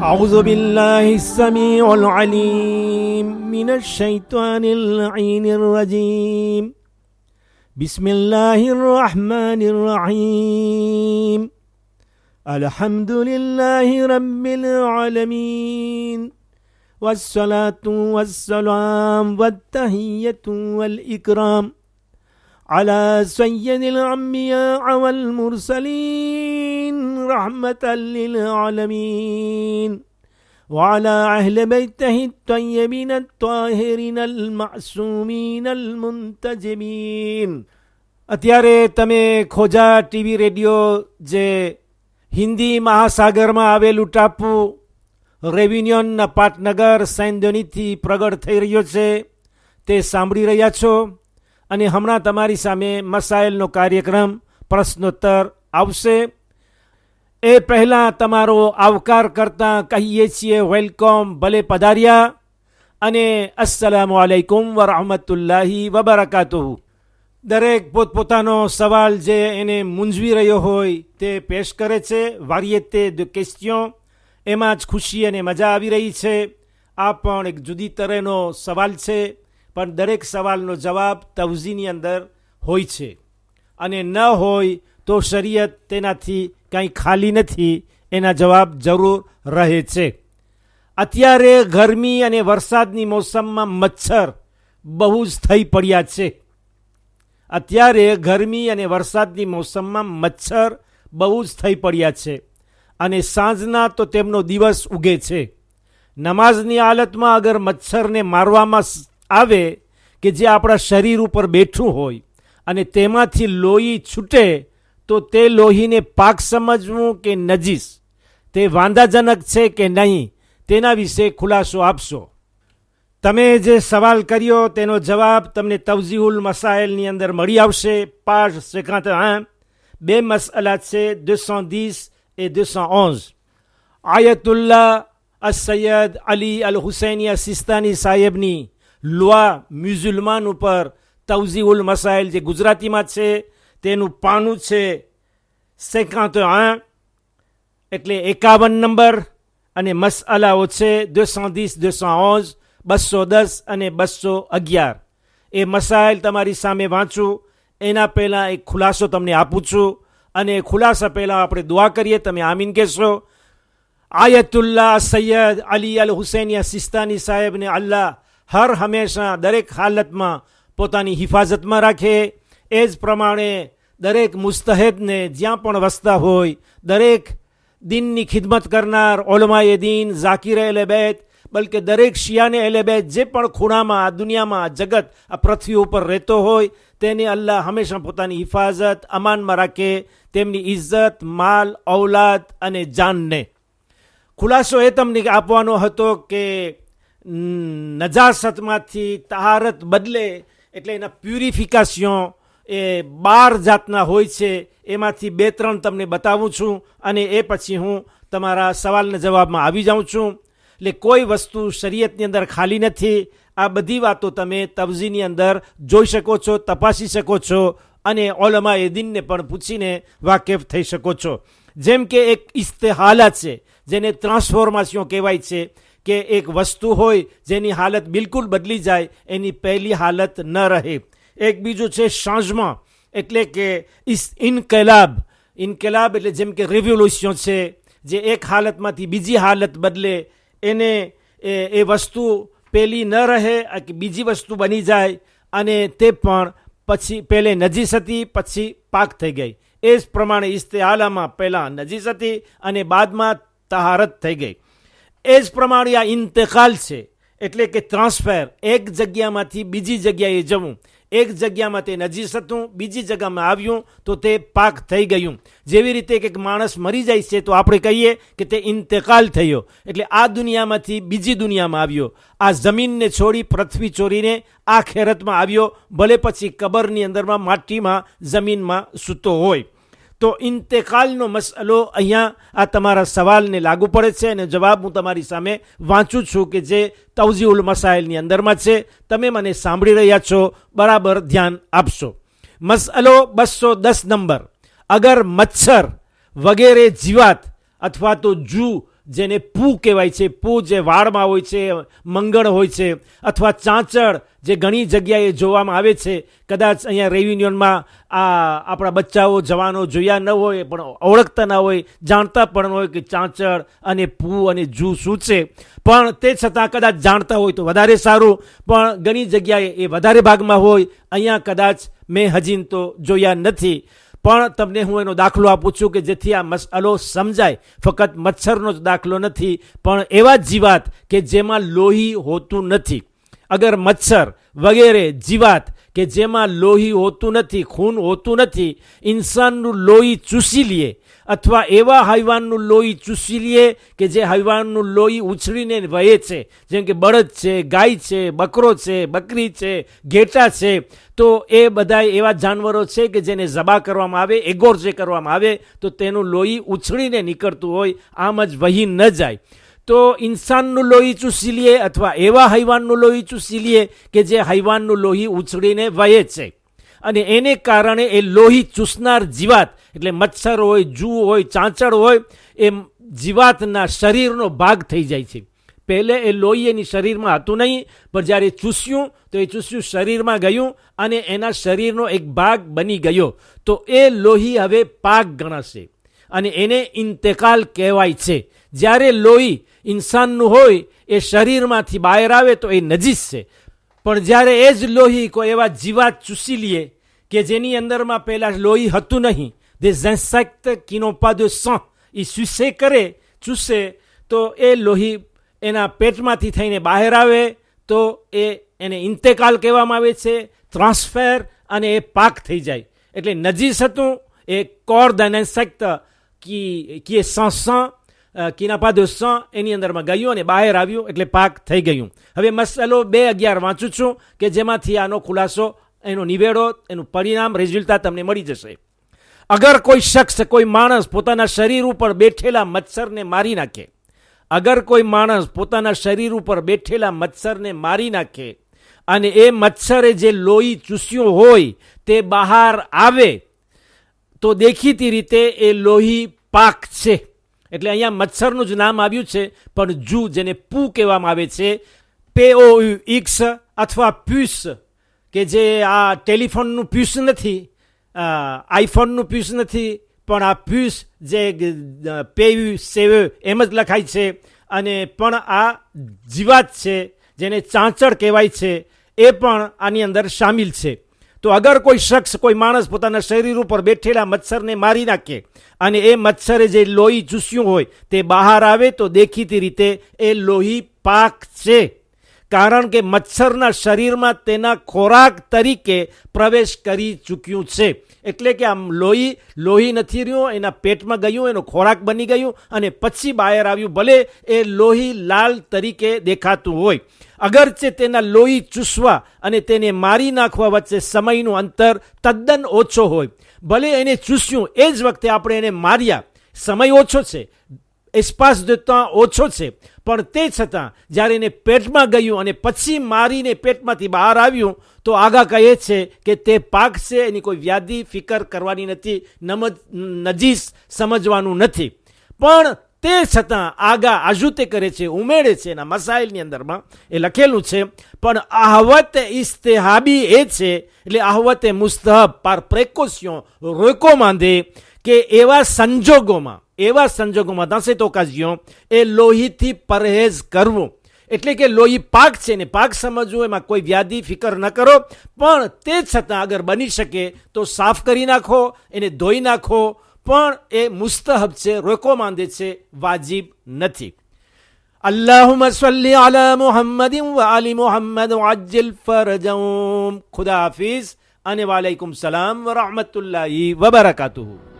أعوذ بالله السميع العليم من الشيطان اللعين الرجيم بسم الله الرحمن الرحيم الحمد لله رب العالمين والصلاة والسلام والتحية والإكرام على سيد الأنبياء والمرسلين رحمة للعالمين وعلى أهل بيته الطيبين الطاهرين المعصومين المنتجبين. અત્યારે તમે ખોજા TV radio જે હિન્દી મહાસાગરમાં આવેલું ટાપુ રેવિન્યોનના પાટનગર સેન્ડોનીથી પ્રગટ થઈ રહ્યો છે તે સાંભળી રહ્યા છો અને હમણાં તમારી સામે મસાઇલનો કાર્યક્રમ પ્રશ્નોત્તર આવશે. એ પહેલાં તમારો આવકાર કરતાં કહીએ છીએ વેલકમ, ભલે પધાર્યા અને અસ્સલામુ અલૈકુમ વરહમતુલ્લાહી વબરકાતુહુ. દરેક પોતપોતાનો સવાલ જે એને મૂંઝવી રહ્યો હોય તે પેશ કરે છે. વારિયેતે દ ક્વેશ્ચન, એમાં જ ખુશી અને મજા આવી રહી છે. આ પણ એક જુદી તરહનો સવાલ છે, પણ દરેક સવાલનો જવાબ તવઝીની અંદર હોય છે અને ન હોય તો શરીયત તેનાથી કંઈ ખાલી નથી, એના જવાબ જરૂર રહે છે. અત્યારે ગરમી અને વરસાદની મોસમમાં મચ્છર બહુ જ થઈ પડ્યા છે. અત્યારે ગરમી અને વરસાદની મોસમમાં મચ્છર બહુ જ થઈ પડ્યા છે અને સાંજના તો તેમનો દિવસ ઉગે છે. નમાઝની હાલતમાં અગર મચ્છરને મારવામાં આવે કે જે આપણા શરીર ઉપર બેઠું હોય અને તેમાંથી લોહી છૂટે તો તે લોહીને પાક સમજવું કે નજીસ, તે વાંધાજનક છે કે નહીં, તેના વિશે ખુલાસો આપશો. તમે જે સવાલ કર્યો તેનો જવાબ તમને તવઝીહુલ મસાઇલની અંદર મળી આવશે. પાઠ 51 બે મસલા છે 210 et 211. આયતુલ્લાહ અસૈયદ અલી અલ હુસૈની સિસ્તાની સાહેબની લોઆ મ્યુઝુલમાન ઉપર તવઝીહુલ મસાઇલ જે ગુજરાતીમાં છે તેનું પાનું છે 51 એટલે 51 નંબર અને મસલાઓ છે 210, 211, 210 અને 211. એ મસાઇલ તમારી સામે વાંચું એના પહેલાં એક ખુલાસો તમને આપું છું અને ખુલાસા પહેલાં આપણે દુઆ કરીએ. તમે આમીન કહેશો. આયતુલ્લાહ સૈયદ અલી અલ હુસૈની સિસ્તાની સાહેબને અલ્લાહ હર હંમેશા દરેક હાલતમાં પોતાની હિફાજતમાં રાખે. એ જ પ્રમાણે દરેક મુસ્તહેદને જ્યાં પણ વસતા હોય, દરેક દીનની ખિદમત કરનાર ઓલમાએ દીન, ઝાકિર અહેલે બેત, બલકે દરેક શિયાને અહેલે બેત જે પણ ખૂણામાં આ દુનિયામાં આ જગત આ પૃથ્વી ઉપર રહેતો હોય તેને અલ્લાહ હંમેશા પોતાની હિફાજત અમાનમાં રાખે, તેમની ઇજ્જત, માલ, ઔલાદ અને જાનને. ખુલાસો એ તમને આપવાનો હતો કે નજાસતમાંથી તહારત બદલે એટલે એના પ્યુરિફિકેશન એ 12 જાતના હોય છે. એમાંથી 2-3 તમને બતાવું છું અને એ પછી હું તમારા સવાલના જવાબમાં આવી જાઉં છું. એટલે કોઈ વસ્તુ શરીયતની અંદર ખાલી નથી. આ બધી વાતો તમે તવઝીની અંદર જોઈ શકો છો, તપાસી શકો છો અને ઓલમાએ દીનને પણ પૂછીને વાકેફ થઈ શકો છો. જેમ કે એક ઇસ્તેહાલા છે જેને ટ્રાન્સફોર્મેશન કહેવાય છે કે એક વસ્તુ હોય જેની હાલત બિલકુલ બદલી જાય, એની પહેલી હાલત ન રહે. એક બીજું છે ચાંજમાં એટલે કે ઇન્કલાબ. ઇન્કલાબ એટલે જેમ કે રેવોલ્યુશન છે, જે એક હાલતમાંથી બીજી હાલત બદલે, એને એ વસ્તુ પહેલી ન રહે કે બીજી વસ્તુ બની જાય અને તે પણ પછી પહેલે નજીસ હતી પછી પાક થઈ ગઈ. એ જ પ્રમાણે ઇસ્તેહાલામાં પહેલાં નજીસ હતી અને બાદમાં તહારત થઈ ગઈ. એ જ પ્રમાણે આ ઇન્તકાલ છે એટલે કે ટ્રાન્સફર, એક જગ્યામાંથી બીજી જગ્યાએ જવું. એક જગ્યામાં તે નજીસ હતું, બીજી જગ્યામાં આવ્યું તો તે પાક થઈ ગયું. જેવી રીતે એક માણસ મરી જાય છે તો આપણે કહીએ કે તે ઇન્તકાલ થયો, એટલે આ દુનિયામાંથી બીજી દુનિયામાં આવ્યો. આ જમીનને છોડી પૃથ્વી છોડીને આ ખેરતમાં આવ્યો, ભલે પછી કબરની અંદરમાં માટીમાં જમીનમાં સૂતો હોય. તો ઇન્તકાલનો મસલો અહીંયા આ તમારા સવાલને લાગુ પડે છે અને જવાબ હું તમારી સામે વાંચું છું કે જે તવઝીહુલ મસાઇલની અંદરમાં છે. તમે મને સાંભળી રહ્યા છો, બરાબર ધ્યાન આપશો. મસલો 210 નંબર. અગર મચ્છર વગેરે જીવાત અથવા તો જૂ જેને પૂ કહેવાય છે, પૂ જે વાળમાં હોય છે, મંગળ હોય છે, અથવા ચાંચડ જે ઘણી જગ્યાએ જોવામાં આવે છે. કદાચ અહીંયા રેયુનિયનમાં આપણા બચ્ચાઓ જવાનો જોયા ન હોય, પણ ઓળખતા ન હોય, જાણતા પણ હોય કે ચાંચડ અને પૂ અને જૂ શું છે, પણ તે છતાં કદાચ જાણતા હોય તો વધારે સારું. પણ ઘણી જગ્યાએ એ વધારે ભાગમાં હોય, અહીંયા કદાચ મેં હજી તો જોયા નથી. પણ તમને હું એનો દાખલો આપું છું કે જેથી આ મસલો સમજાય. ફક્ત મચ્છરનો જ દાખલો નથી, પણ એવા જીવાત કે જેમાં લોહી હોતું નથી. અગર મચ્છર વગેરે જીવાત કે જેમાં લોહી હોતું નથી, ખૂન હોતું નથી, ઇન્સાનનું લોહી ચૂસી લે, અથવા એવા હૈવાનનું લોહી ચૂસી લે કે જે હૈવાનનું લોહી ઉછળીને વહે છે, જેમ કે બળદ છે, ગાય છે, બકરો છે, બકરી છે, ઘેટા છે, તો એ બધા એવા જાનવરો છે કે જેને ઝબા કરવામાં આવે, એગોર જે કરવામાં આવે, તો તેનું લોહી ઉછળીને નીકળતું હોય, આમ જ વહી ન જાય. તો ઇન્સાનનું લોહી ચૂસી લે અથવા એવા હૈવાનનું લોહી ચૂસી લે કે જે હૈવાનનું લોહી ઉછળીને વહે છે, અને એને કારણે એ લોહી ચૂસનાર જીવાત, એટલે મચ્છર હોય, જૂ હોય, ચાંચડ હોય, એ જીવાતના શરીરનો ભાગ થઈ જાય છે. પહેલે એ લોહી એની શરીરમાં હતું નહીં, પણ જ્યારે ચૂસ્યું તો એ ચૂસ્યું શરીરમાં ગયું અને એના શરીરનો એક ભાગ બની ગયો. તો એ લોહી હવે પાક ગણાશે અને એને ઇન્તેકાલ કહેવાય છે. જ્યારે લોહી ઇન્સાનનું હોય એ શરીરમાંથી બહાર આવે તો એ નજીસ છે, પણ જ્યારે એ જ લોહી કોઈ એવા જીવાત ચૂસી લે કે જેની અંદરમાં પહેલાં લોહી હતું નહીં, des insectes qui n'ont pas de sang, એ સુસે કરે, ચૂસે, તો એ લોહી એના પેટમાંથી થઈને બહાર આવે તો એને ઇન્તેકાલ કહેવામાં આવે છે, ટ્રાન્સફર, અને એ પાક થઈ જાય. એટલે નજીસ હતું એ corps d'un insecte qui est sans sang, qui n'a pas de sang, એની અંદરમાં ગયું અને બહાર આવ્યું એટલે પાક થઈ ગયું. હવે મસલો 2:11 વાંચું છું કે જેમાંથી આનો ખુલાસો, એનો નિવેડો, એનું પરિણામ, રિઝલ્ટ તમને મળી જશે. અગર કોઈ શખ્સ, કોઈ માણસ પોતાના શરીર ઉપર બેઠેલા મચ્છરને મારી નાખે, અગર કોઈ માણસ પોતાના શરીર ઉપર બેઠેલા મચ્છરને મારી નાખે અને એ મચ્છરે જે લોહી ચૂસ્યું હોય તે બહાર આવે, તો દેખીતી રીતે એ લોહી પાક છે. એટલે અહીંયા મચ્છરનું જ નામ આવ્યું છે, પણ જૂ જેને પૂ કહેવામાં આવે છે, POUX, અથવા પ્યુસ, કે જે આ ટેલિફોનનું પ્યુસ નથી, આઈફોનનું પ્યુસ નથી, પણ આ પ્યુસ જે PUSE એમ જ લખાય છે, અને પણ આ જીવાત છે જેને ચાંચડ કહેવાય છે, એ પણ આની અંદર સામેલ છે. તો અગર કોઈ શખ્સ, કોઈ માણસ પોતાના શરીર ઉપર બેઠેલા મચ્છરને મારી નાખે અને એ મચ્છરે જે લોહી ચૂસ્યું હોય તે બહાર આવે, તો દેખીતી રીતે એ લોહી પાક છે, કારણ કે મચ્છરના શરીરમાં તેના ખોરાક તરીકે પ્રવેશ કરી ચૂક્યું છે. એટલે કે આમ લોહી નથી રહ્યું, એના પેટમાં ગયું, એનો ખોરાક બની ગયું અને પછી બહાર આવ્યું, ભલે એ લોહી લાલ તરીકે દેખાતું હોય. અગરચે તેના લોહી ચૂસવા અને તેને મારી નાખવા વચ્ચે સમયનું અંતર તદ્દન ઓછો હોય, ભલે એને ચૂસ્યું એ જ વખતે આપણે એને માર્યા, સમય ઓછો છે, એસ્પાસ de temps ઓછો છે, પણ તે છતાં જ્યારે એને પેટમાં ગયું અને પછી મારીને પેટમાંથી બહાર આવ્યું, તો આગા કહે છે કે તે પાક છે, એની કોઈ વ્યાધિ ફિકર કરવાની નથી, નજીસ સમજવાનું નથી. પણ તે છતાં આગા આજુતે કરે છે, ઉમેરે છે એના મસાઇલની અંદરમાં, એ લખેલું છે. પણ ahwat ઇસ્તેહાબી એ છે, એટલે ahwat મુસ્તહબ par précaution recommandé, કે એવા સંજોગોમાં dans cette occasion એ લોહીથી પરહેજ કરવું. એટલે કે લોહી પાક છે ને પાક સમજવું, એમાં કોઈ વ્યાધિ ફિકર ન કરો, પણ તે છતાં અગર બની શકે તો સાફ કરી નાખો, એને ધોઈ નાખો, પણ એ મુસ્તહબ છે, રેકોમાંડે છે, વાજિબ નથી. અલ્લાહુમ્મા સલ્લી અલા મુહમ્મદિન વ આલી મુહમ્મદ વઅજ્જિલ ફરજહુમ. ખુદા હાફિઝ અને વાલેકુમ સલામ વ રહમતુલ્લાહી વ બરકાતુહુ.